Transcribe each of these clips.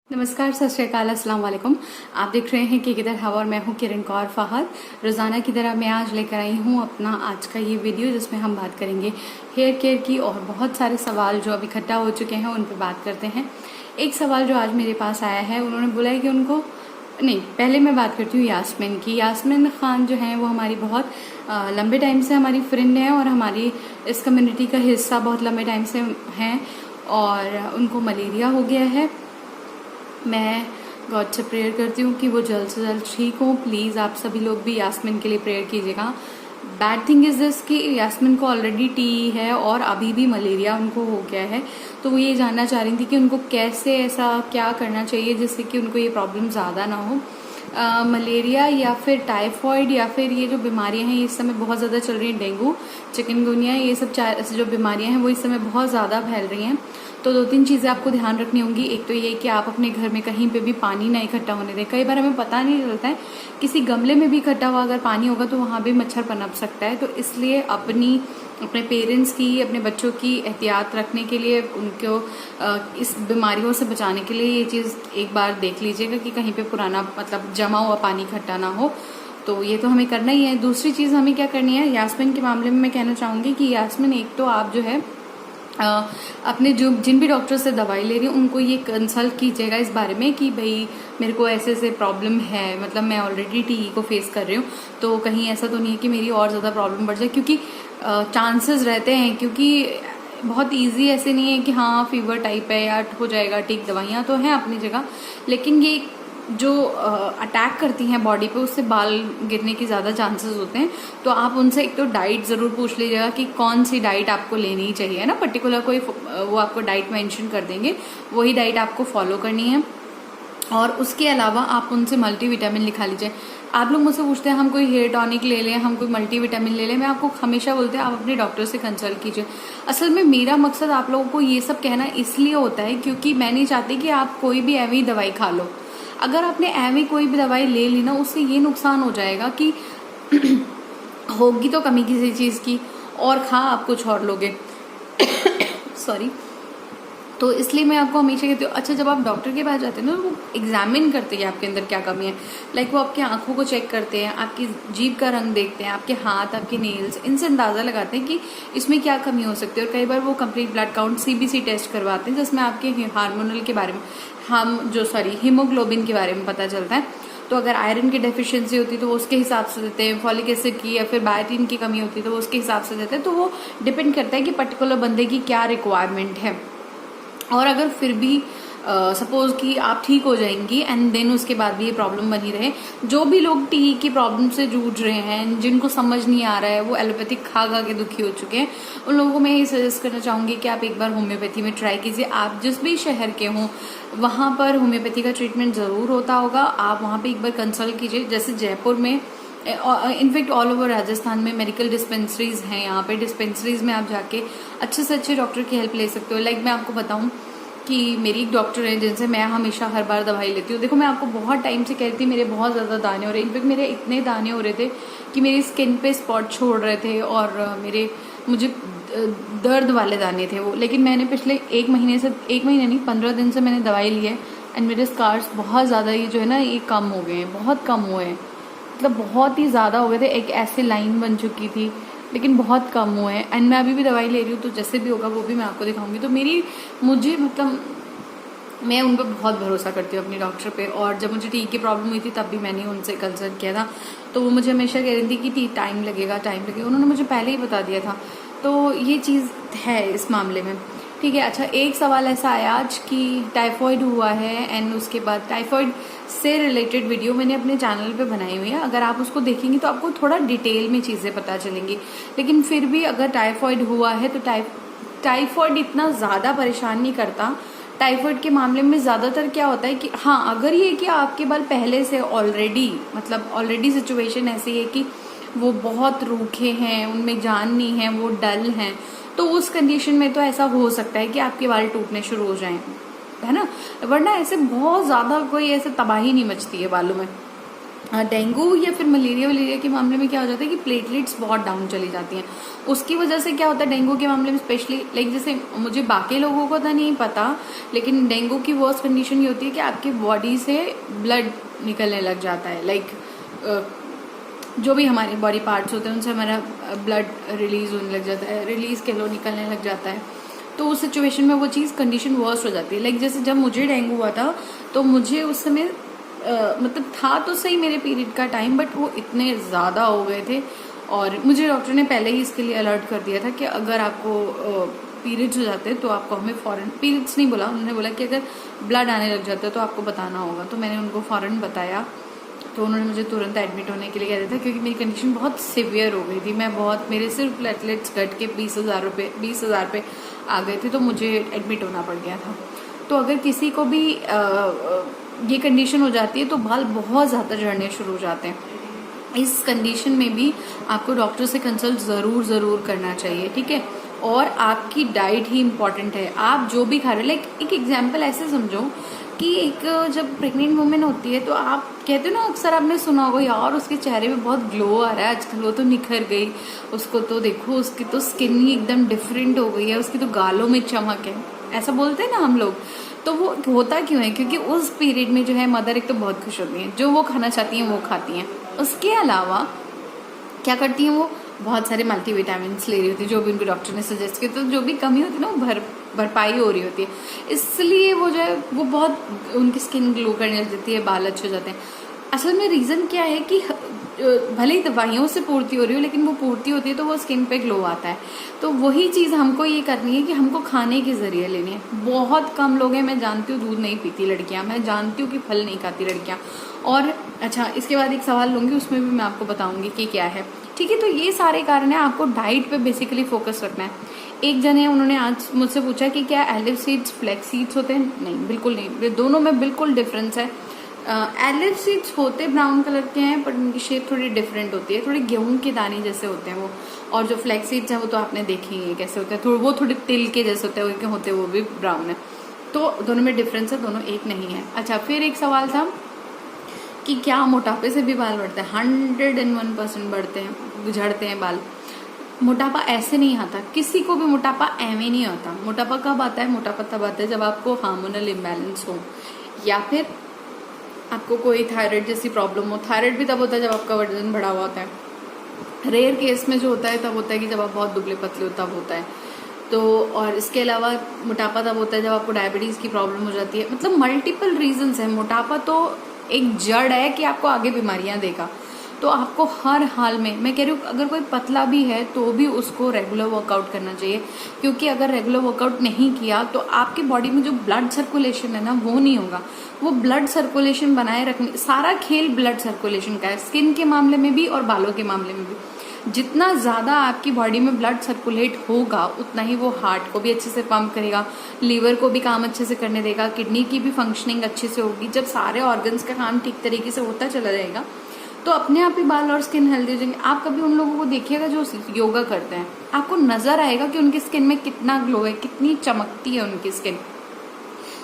नमस्कार, सत श्री अकाल, अस्सलाम वालेकुम। आप देख रहे हैं कि किधर हवा और मैं हूं किरण कौर फहद। रोजाना की तरह मैं आज लेकर आई हूं अपना आज का ये वीडियो जिसमें हम बात करेंगे हेयर केयर की और बहुत सारे सवाल जो अब इकट्ठा हो चुके हैं उन पर बात करते हैं। एक सवाल जो आज मेरे पास आया है, उन्होंने बोला है कि उनको नहीं, पहले मैं बात करती हूँ यास्मीन की। यास्मीन खान जो है वो हमारी बहुत लंबे टाइम से हमारी फ्रेंड है और हमारी इस कम्युनिटी का हिस्सा बहुत लंबे टाइम से हैं और उनको मलेरिया हो गया है। मैं गॉड से प्रेयर करती हूँ कि वो जल्द से जल्द ठीक हो। प्लीज़ आप सभी लोग भी यास्मीन के लिए प्रेयर कीजिएगा। बैड थिंग इज़ दिस कि यास्मीन को ऑलरेडी टी है और अभी भी मलेरिया उनको हो गया है। तो वो ये जानना चाह रही थी कि उनको कैसे ऐसा क्या करना चाहिए जिससे कि उनको ये प्रॉब्लम ज़्यादा ना हो। मलेरिया या फिर टाइफॉइड या फिर ये जो बीमारियां हैं इस समय बहुत ज़्यादा चल रही हैं, डेंगू, चिकनगुनिया, ये सब जो बीमारियां हैं वो इस समय बहुत ज़्यादा फैल रही हैं। तो दो तीन चीज़ें आपको ध्यान रखनी होंगी। एक तो ये कि आप अपने घर में कहीं पे भी पानी ना इकट्ठा होने दें। कई बार हमें पता नहीं चलता है, किसी गमले में भी इकट्ठा हुआ अगर पानी होगा तो वहाँ भी मच्छर पनप सकता है। तो इसलिए अपने पेरेंट्स की, अपने बच्चों की एहतियात रखने के लिए, उनको इस बीमारियों से बचाने के लिए ये चीज़ एक बार देख लीजिएगा कि कहीं पे पुराना मतलब जमा हुआ पानी इकट्ठा ना हो। तो ये तो हमें करना ही है। दूसरी चीज़ हमें क्या करनी है, यास्मीन के मामले में मैं कहना चाहूँगी कि यास्मीन, एक तो आप जो है अपने जिन भी डॉक्टर से दवाई ले रही हूँ उनको ये कंसल्ट कीजिएगा इस बारे में कि भाई मेरे को ऐसे ऐसे प्रॉब्लम है, मतलब मैं ऑलरेडी टी को फेस कर रही हूँ, तो कहीं ऐसा तो नहीं है कि मेरी और ज़्यादा प्रॉब्लम बढ़ जाए, क्योंकि चांसेस रहते हैं। क्योंकि बहुत इजी ऐसे नहीं है कि हाँ फीवर टाइप है या हो जाएगा ठीक, दवाइयाँ तो हैं अपनी जगह, लेकिन ये जो अटैक करती हैं बॉडी पे उससे बाल गिरने की ज़्यादा चांसेस होते हैं। तो आप उनसे एक तो डाइट ज़रूर पूछ लीजिएगा कि कौन सी डाइट आपको लेनी चाहिए ना, पर्टिकुलर कोई वो आपको डाइट मेंशन कर देंगे, वही डाइट आपको फॉलो करनी है। और उसके अलावा आप उनसे मल्टीविटामिन लिखा लीजिए। आप लोग मुझसे पूछते हैं हम कोई हेयर टॉनिक ले लें, हम कोई मल्टीविटामिन ले लें। मैं आपको हमेशा बोलते हैं आप अपने डॉक्टर से कंसल्ट कीजिए। असल में मेरा मकसद आप लोगों को ये सब कहना इसलिए होता है क्योंकि मैं नहीं चाहती कि आप कोई भी ऐवी दवाई खा लो। अगर आपने ऐवी कोई भी दवाई ले ली ना, उससे ये नुकसान हो जाएगा कि होगी तो कमी किसी चीज़ की और खा आप कुछ और लोगे सॉरी। तो इसलिए मैं आपको हमेशा कहती हूँ, अच्छा जब आप डॉक्टर के पास जाते हैं ना तो वो एग्जामिन करते हैं आपके अंदर क्या कमी है। लाइक वो आपकी आंखों को चेक करते हैं, आपकी जीभ का रंग देखते हैं, आपके हाथ, आपके नेल्स, इनसे अंदाज़ा लगाते हैं कि इसमें क्या कमी हो सकती है। और कई बार वो complete blood count CBC test करवाते हैं जिसमें आपके हार्मोनल के बारे में हीमोग्लोबिन के बारे में पता चलता है। तो अगर आयरन की डेफिशिएंसी होती है तो वो उसके हिसाब से देते हैं, फॉलिक एसिड की या फिर बायोटिन की कमी होती है तो वो उसके हिसाब से देते हैं। तो वो डिपेंड करता है कि पर्टिकुलर बंदे की क्या रिक्वायरमेंट है। और अगर फिर भी सपोज कि आप ठीक हो जाएंगी एंड देन उसके बाद भी ये प्रॉब्लम बनी रहे, जो भी लोग टी की प्रॉब्लम से जूझ रहे हैं, जिनको समझ नहीं आ रहा है, वो एलोपैथिक खा खा के दुखी हो चुके हैं, उन लोगों को मैं ये सजेस्ट करना चाहूँगी कि आप एक बार होम्योपैथी में ट्राई कीजिए। आप जिस भी शहर के हों वहाँ पर होम्योपैथी का ट्रीटमेंट ज़रूर होता होगा, आप वहाँ पर एक बार कंसल्ट कीजिए। जैसे जयपुर में, इनफैक्ट ऑल ओवर राजस्थान में मेडिकल डिस्पेंसरीज हैं। यहाँ पे डिस्पेंसरीज में आप जाके अच्छे से अच्छे डॉक्टर की हेल्प ले सकते हो। लाइक मैं आपको बताऊँ कि मेरी एक डॉक्टर है जिनसे मैं हमेशा हर बार दवाई लेती हूँ। देखो मैं आपको बहुत टाइम से कहती थी मेरे बहुत ज़्यादा दाने हो रहे, इनफैक्ट मेरे इतने दाने हो रहे थे कि मेरी स्किन पे स्पॉट छोड़ रहे थे और मुझे दर्द वाले दाने थे वो। लेकिन मैंने पिछले एक महीने नहीं 15 दिन से मैंने दवाई ली है एंड मेरे स्कार्स बहुत ज़्यादा ये जो है ना ये कम हो गए हैं, बहुत कम हुए हैं, मतलब बहुत ही ज़्यादा हो गए थे। एक ऐसी लाइन बन चुकी थी लेकिन बहुत कम हुए हैं एंड मैं अभी भी दवाई ले रही हूँ, तो जैसे भी होगा वो भी मैं आपको दिखाऊंगी। तो मुझे मतलब मैं उन पर बहुत भरोसा करती हूँ अपने डॉक्टर पे। और जब मुझे टी की प्रॉब्लम हुई थी तब भी मैंने उनसे कंसल्ट किया था, तो वो मुझे हमेशा कह रही थी कि टी टाइम लगेगा, उन्होंने मुझे पहले ही बता दिया था। तो ये चीज़ है इस मामले में, ठीक है। अच्छा, एक सवाल ऐसा आया आज कि टाइफॉइड हुआ है एंड उसके बाद टाइफॉइड से रिलेटेड वीडियो मैंने अपने चैनल पे बनाई हुई है। अगर आप उसको देखेंगे तो आपको थोड़ा डिटेल में चीज़ें पता चलेंगी। लेकिन फिर भी अगर टाइफॉइड हुआ है तो टाइफॉइड इतना ज़्यादा परेशान नहीं करता। टाइफॉइड के मामले में ज़्यादातर क्या होता है कि हाँ, अगर ये कि आपके बाल पहले से ऑलरेडी सिचुएशन ऐसी है कि वो बहुत रूखे हैं, उनमें जान नहीं है, वो डल हैं, तो उस कंडीशन में तो ऐसा हो सकता है कि आपके बाल टूटने शुरू हो जाएं, है ना। वरना ऐसे बहुत ज़्यादा कोई ऐसे तबाही नहीं मचती है बालों में। डेंगू या फिर मलेरिया के मामले में क्या हो जाता है कि प्लेटलेट्स बहुत डाउन चली जाती हैं। उसकी वजह से क्या होता है डेंगू के मामले में स्पेशली, लाइक जैसे मुझे बाकी लोगों को तो नहीं पता, लेकिन डेंगू की वर्स्ट कंडीशन ये होती है कि आपकी बॉडी से ब्लड निकलने लग जाता है। लाइक जो भी हमारे बॉडी पार्ट्स होते हैं उनसे हमारा ब्लड रिलीज होने लग जाता है, रिलीज के लो निकलने लग जाता है। तो उस सिचुएशन में वो चीज़ कंडीशन वर्स्ट हो जाती है। लाइक जैसे जब मुझे डेंगू हुआ था तो मुझे उस समय मतलब था तो सही मेरे पीरियड का टाइम, बट वो इतने ज़्यादा हो गए थे और मुझे डॉक्टर ने पहले ही इसके लिए अलर्ट कर दिया था कि अगर आपको पीरियड्स हो जाते हैं तो आपको हमें फ़ौरन, पीरियड्स नहीं बोला उन्होंने, बोला कि अगर ब्लड आने लग जाता है तो आपको बताना होगा। तो मैंने उनको फ़ौरन बताया, तो उन्होंने मुझे तुरंत एडमिट होने के लिए कह दिया था क्योंकि मेरी कंडीशन बहुत सिवियर हो गई थी। मैं बहुत, मेरे सिर्फ प्लेटलेट्स घट के 20,000 पे आ गए थे, तो मुझे एडमिट होना पड़ गया था। तो अगर किसी को भी ये कंडीशन हो जाती है तो बाल बहुत ज़्यादा झड़ने शुरू हो जाते हैं। इस कंडीशन में भी आपको डॉक्टर से कंसल्ट ज़रूर करना चाहिए, ठीक है। और आपकी डाइट ही इम्पॉर्टेंट है। आप जो भी खा रहे हो, लाइक एक एग्जाम्पल ऐसे समझो कि एक जब प्रेग्नेंट वुमेन होती है तो आप कहते हो ना, अक्सर आपने सुना होगा यार उसके चेहरे पे बहुत ग्लो आ रहा है आजकल, वो तो निखर गई, उसको तो देखो उसकी तो स्किन ही एकदम डिफरेंट हो गई है, उसकी तो गालों में चमक है, ऐसा बोलते हैं ना हम लोग। तो वो होता क्यों है? क्योंकि उस पीरियड में जो है मदर एक तो बहुत खुश होती हैं, जो वो खाना चाहती हैं वो खाती हैं। उसके अलावा क्या करती हैं, वो बहुत सारे मल्टीविटामिन्स ले रही होती है जो भी उनके डॉक्टर ने सजेस्ट किया, तो जो भी कमी होती है ना वो भरपाई हो रही होती है, इसलिए वो जो है वो बहुत उनकी स्किन ग्लो करने लग जाती है, बाल अच्छे हो जाते हैं। असल में रीज़न क्या है कि भले ही दवाइयों से पूर्ति हो रही हो, लेकिन वो पूर्ति होती है तो वो स्किन पे ग्लो आता है। तो वही चीज़ हमको ये करनी है कि हमको खाने के ज़रिए लेनी है। बहुत कम लोग हैं, मैं जानती हूँ दूध नहीं पीती लड़कियाँ, मैं जानती हूँ कि फल नहीं खाती लड़कियाँ। और अच्छा, इसके बाद एक सवाल लूँगी, उसमें भी मैं आपको बताऊँगी कि क्या है, ठीक है। तो ये सारे कारण हैं, आपको डाइट पे बेसिकली फोकस रखना है। एक जन है, उन्होंने आज मुझसे पूछा कि क्या एलिफ सीड्स फ्लैक्स सीड्स होते हैं? नहीं, बिल्कुल नहीं, दोनों में बिल्कुल डिफरेंस है। एलिफ सीड्स होते ब्राउन कलर के हैं, पर उनकी शेप थोड़ी डिफरेंट होती है, थोड़ी गेहूं के दाने जैसे होते हैं वो। और जो फ्लैक्स सीड्स हैं वो तो आपने देखे ही है कैसे होते हैं, वो थोड़े तिल के जैसे होते हैं, वो भी ब्राउन है। तो दोनों में डिफरेंस है, दोनों एक नहीं है। अच्छा, फिर एक सवाल था कि क्या मोटापे से भी बाल बढ़ते हैं? 101% बढ़ते हैं, झड़ते हैं बाल। मोटापा ऐसे नहीं आता, किसी को भी मोटापा एवं नहीं आता। मोटापा कब आता है? मोटापा तब आता है जब आपको हार्मोनल इम्बैलेंस हो, या फिर आपको कोई थायराइड जैसी प्रॉब्लम हो। थायराइड भी तब होता है जब आपका वजन बढ़ा हुआ होता है। रेयर केस में जो होता है तब होता है कि जब आप बहुत दुबले पतले हो तब होता है। तो और इसके अलावा मोटापा तब होता है जब आपको डायबिटीज़ की प्रॉब्लम हो जाती है। मतलब मल्टीपल रीजंस है। मोटापा तो एक जड़ है कि आपको आगे बीमारियां देगा। तो आपको हर हाल में, मैं कह रही हूँ, अगर कोई पतला भी है तो भी उसको रेगुलर वर्कआउट करना चाहिए, क्योंकि अगर रेगुलर वर्कआउट नहीं किया तो आपकी बॉडी में जो ब्लड सर्कुलेशन है ना वो नहीं होगा। वो ब्लड सर्कुलेशन बनाए रखने, सारा खेल ब्लड सर्कुलेशन का है, स्किन के मामले में भी और बालों के मामले में भी। जितना ज़्यादा आपकी बॉडी में ब्लड सर्कुलेट होगा उतना ही वो हार्ट को भी अच्छे से पंप करेगा, लीवर को भी काम अच्छे से करने देगा, किडनी की भी फंक्शनिंग अच्छे से होगी। जब सारे ऑर्गन्स का काम ठीक तरीके से होता चला जाएगा तो अपने आप ही बाल और स्किन हेल्दी हो जाएंगे। आप कभी उन लोगों को देखिएगा जो योगा करते हैं, आपको नजर आएगा कि उनकी स्किन में कितना ग्लो है, कितनी चमकती है उनकी स्किन।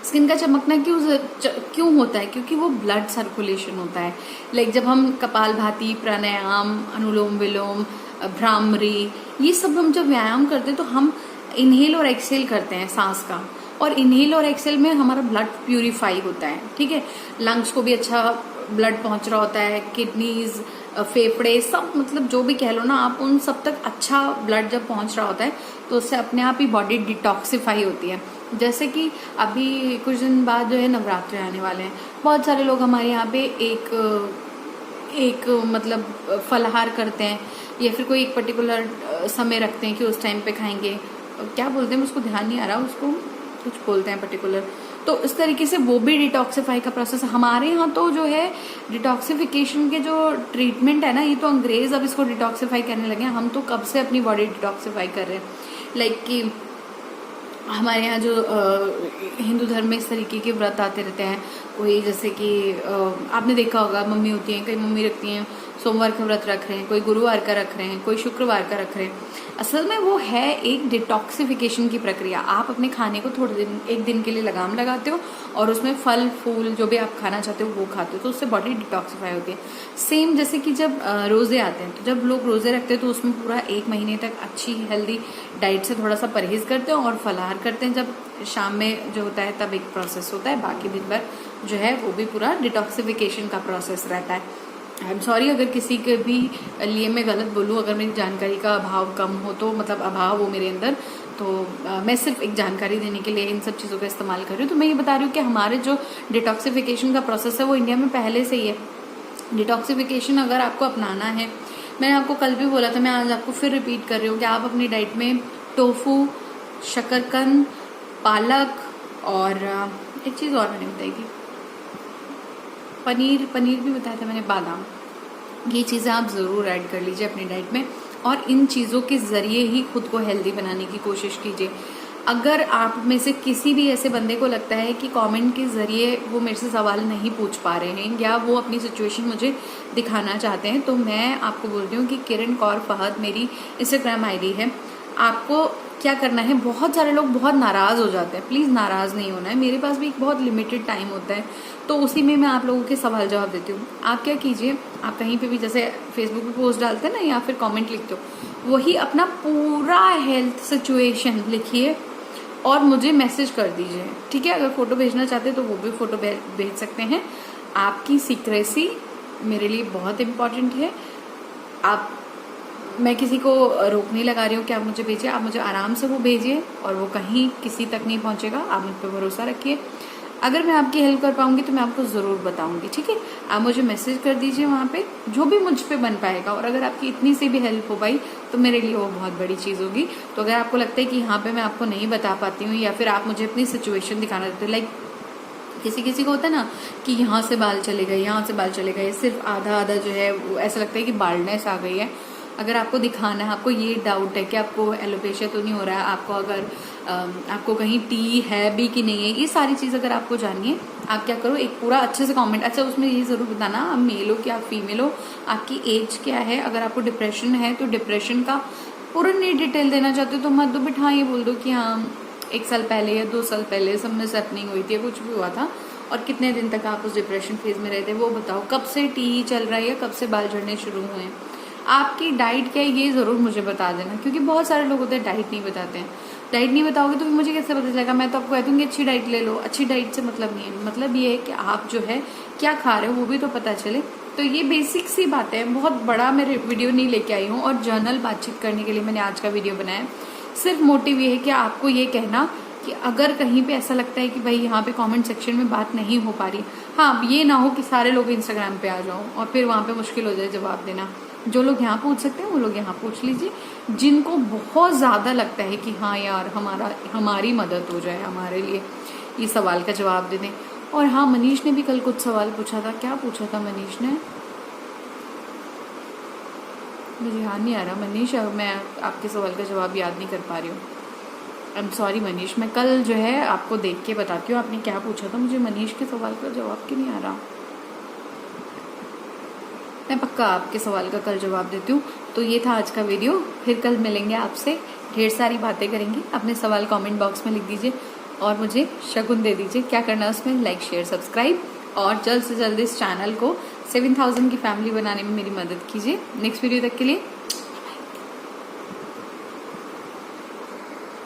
स्किन का चमकना क्यों होता है? क्योंकि वो ब्लड सर्कुलेशन होता है। लाइक जब हम कपालभाति, प्राणायाम, अनुलोम विलोम, भ्रामरी, ये सब हम जब व्यायाम करते हैं तो हम इनहेल और एक्सेल करते हैं सांस का, और इनहेल और एक्सेल में हमारा ब्लड प्यूरिफाई होता है, ठीक है। लंग्स को भी अच्छा ब्लड पहुंच रहा होता है, किडनीज, फेफड़े, सब, मतलब जो भी कह लो ना आप, उन सब तक अच्छा ब्लड जब पहुंच रहा होता है तो उससे अपने आप ही बॉडी डिटॉक्सिफाई होती है। जैसे कि अभी कुछ दिन बाद जो है नवरात्रे आने वाले हैं, बहुत सारे लोग हमारे यहाँ पे एक मतलब फलाहार करते हैं, या फिर कोई एक पर्टिकुलर समय रखते हैं कि उस टाइम पे खाएंगे, क्या बोलते हैं उसको, ध्यान नहीं आ रहा, उसको कुछ बोलते हैं पर्टिकुलर। तो इस तरीके से वो भी डिटॉक्सिफाई का प्रोसेस। हमारे यहाँ तो जो है डिटॉक्सिफिकेशन के जो ट्रीटमेंट है ना, ये तो अंग्रेज अब इसको डिटॉक्सिफाई करने लगे हैं, हम तो कब से अपनी बॉडी डिटॉक्सिफाई कर रहे हैं। लाइक कि हमारे यहाँ जो हिंदू धर्म में इस तरीके के व्रत आते रहते हैं। कोई जैसे कि आपने देखा होगा, मम्मी होती हैं, कई मम्मी रखती हैं सोमवार का व्रत रख रहे हैं, कोई गुरुवार का रख रहे हैं, कोई शुक्रवार का रख रहे हैं। असल में वो है एक डिटॉक्सिफिकेशन की प्रक्रिया। आप अपने खाने को थोड़े दिन, एक दिन के लिए लगाम लगाते हो और उसमें फल फूल जो भी आप खाना चाहते हो वो खाते हो, तो उससे बॉडी डिटॉक्सिफाई होती है। सेम जैसे कि जब रोजे आते हैं, तो जब लोग रोजे रखते हैं तो उसमें पूरा 1 महीने तक अच्छी हेल्दी डाइट से थोड़ा सा परहेज करते हैं और फलाहार करते हैं। जब शाम में जो होता है तब एक प्रोसेस होता है, बाकी दिन भर जो है वो भी पूरा डिटॉक्सिफिकेशन का प्रोसेस रहता है। आई एम सॉरी अगर किसी के भी लिए मैं गलत बोलूँ, अगर मेरी जानकारी का अभाव कम हो तो, मतलब अभाव हो मेरे अंदर, तो मैं सिर्फ एक जानकारी देने के लिए इन सब चीज़ों का इस्तेमाल कर रही हूँ। तो मैं ये बता रही हूँ कि हमारे जो डिटॉक्सिफिकेशन का प्रोसेस है वो इंडिया में पहले से ही है। डिटॉक्सिफिकेशन अगर आपको अपनाना है, मैंने आपको कल भी बोला था, मैं आज आपको फिर रिपीट कर रही हूँ कि आप अपनी डाइट में टोफू, शकरकंद, पालक और एक चीज़ और मैंने बताई थी, पनीर भी बताया था मैंने, बादाम, ये चीज़ें आप ज़रूर ऐड कर लीजिए अपनी डाइट में और इन चीज़ों के ज़रिए ही खुद को हेल्दी बनाने की कोशिश कीजिए। अगर आप में से किसी भी ऐसे बंदे को लगता है कि कमेंट के ज़रिए वो मेरे से सवाल नहीं पूछ पा रहे हैं या वो अपनी सिचुएशन मुझे दिखाना चाहते हैं, तो मैं आपको बोल रही हूँ कि किरण कौर फहद मेरी इंस्टाग्राम आईडी है। आपको क्या करना है, बहुत सारे लोग बहुत नाराज़ हो जाते हैं, प्लीज़ नाराज़ नहीं होना है। मेरे पास भी एक बहुत लिमिटेड टाइम होता है, तो उसी में मैं आप लोगों के सवाल जवाब देती हूँ। आप क्या कीजिए, आप कहीं पे भी जैसे फेसबुक पे पोस्ट डालते हैं ना या फिर कमेंट लिखते हो, वही अपना पूरा हेल्थ सिचुएशन लिखिए और मुझे मैसेज कर दीजिए, ठीक है। अगर फोटो भेजना चाहते हैं तो वो भी फोटो भेज सकते हैं। आपकी सीक्रेसी मेरे लिए बहुत इम्पॉर्टेंट है। मैं किसी को रोक नहीं लगा रही हूँ कि आप मुझे भेजिए, आप मुझे आराम से वो भेजिए और वो कहीं किसी तक नहीं पहुँचेगा। आप मुझ पर भरोसा रखिए। अगर मैं आपकी हेल्प कर पाऊंगी तो मैं आपको ज़रूर बताऊंगी, ठीक है। आप मुझे मैसेज कर दीजिए वहाँ पे, जो भी मुझ पे बन पाएगा। और अगर आपकी इतनी सी भी हेल्प हो पाई तो मेरे लिए वो बहुत बड़ी चीज़ होगी। तो अगर आपको लगता है कि यहाँ पे मैं आपको नहीं बता पाती हूँ या फिर आप मुझे अपनी सिचुएशन दिखाना चाहते हो, लाइक किसी को होता है ना कि यहाँ से बाल चले गए, यहाँ से बाल चले गए, सिर्फ आधा जो है वो ऐसा लगता है कि बाल्डनेस आ गई है। अगर आपको दिखाना है, आपको ये डाउट है कि आपको एलोपेशिया तो नहीं हो रहा है, आपको अगर आपको कहीं टी है भी कि नहीं है, ये सारी चीज़ अगर आपको जाननी है, आप क्या करो, एक पूरा अच्छे से कमेंट, अच्छा उसमें ये ज़रूर बताना आप मेल हो कि आप फीमेल हो, आपकी एज क्या है। अगर आपको डिप्रेशन है तो डिप्रेशन का पूरी डिटेल देना चाहते हो तो मत दो, बट हाँ ये बोल दो कि हाँ 1 साल पहले या 2 साल पहले सब में सेपनिंग हुई थी, कुछ भी हुआ था और कितने दिन तक आप उस डिप्रेशन फेज में रहे थे वो बताओ। कब से टी चल रहा है या कब से बाल झड़ने शुरू हुए हैं, आपकी डाइट क्या है ये ज़रूर मुझे बता देना, क्योंकि बहुत सारे लोग होते हैं डाइट नहीं बताते हैं। डाइट नहीं बताओगे तो मुझे कैसे पता चलेगा। मैं तो आपको कह दूँगी अच्छी डाइट ले लो। अच्छी डाइट से मतलब नहीं है, मतलब ये है कि आप जो है क्या खा रहे हो वो भी तो पता चले। तो ये बेसिक सी बातें हैं, बहुत बड़ा मैं वीडियो नहीं लेके आई हूँ और जर्नल बातचीत करने के लिए मैंने आज का वीडियो बनाया। सिर्फ मोटिव ये है कि आपको ये कहना कि अगर कहीं पे ऐसा लगता है कि भाई यहाँ पे कमेंट सेक्शन में बात नहीं हो पा रही, हाँ ये ना हो कि सारे लोग इंस्टाग्राम पे आ जाओ और फिर वहाँ पे मुश्किल हो जाए जवाब देना। जो लोग यहाँ पूछ सकते हैं वो लोग यहाँ पूछ लीजिए, जिनको बहुत ज़्यादा लगता है कि हाँ यार हमारी मदद हो जाए, हमारे लिए ये सवाल का जवाब दे दें। और हाँ, मनीष ने भी कल कुछ सवाल पूछा था। क्या पूछा था मनीष ने, मुझे याद नहीं आ रहा। मनीष, मैं आपके सवाल का जवाब याद नहीं कर पा रही हूँ। आई एम सॉरी मनीष, मैं कल जो है आपको देख के बताती हूँ आपने क्या पूछा था। मुझे मनीष के सवाल का जवाब क्यों नहीं आ रहा। मैं पक्का आपके सवाल का कल जवाब देती हूँ। तो ये था आज का वीडियो, फिर कल मिलेंगे आपसे, ढेर सारी बातें करेंगे। अपने सवाल कमेंट बॉक्स में लिख दीजिए और मुझे शगुन दे दीजिए। क्या करना है उसमें, लाइक शेयर सब्सक्राइब और जल्द से जल्द इस चैनल को 7000 की फैमिली बनाने में मेरी मदद कीजिए। नेक्स्ट वीडियो तक के लिए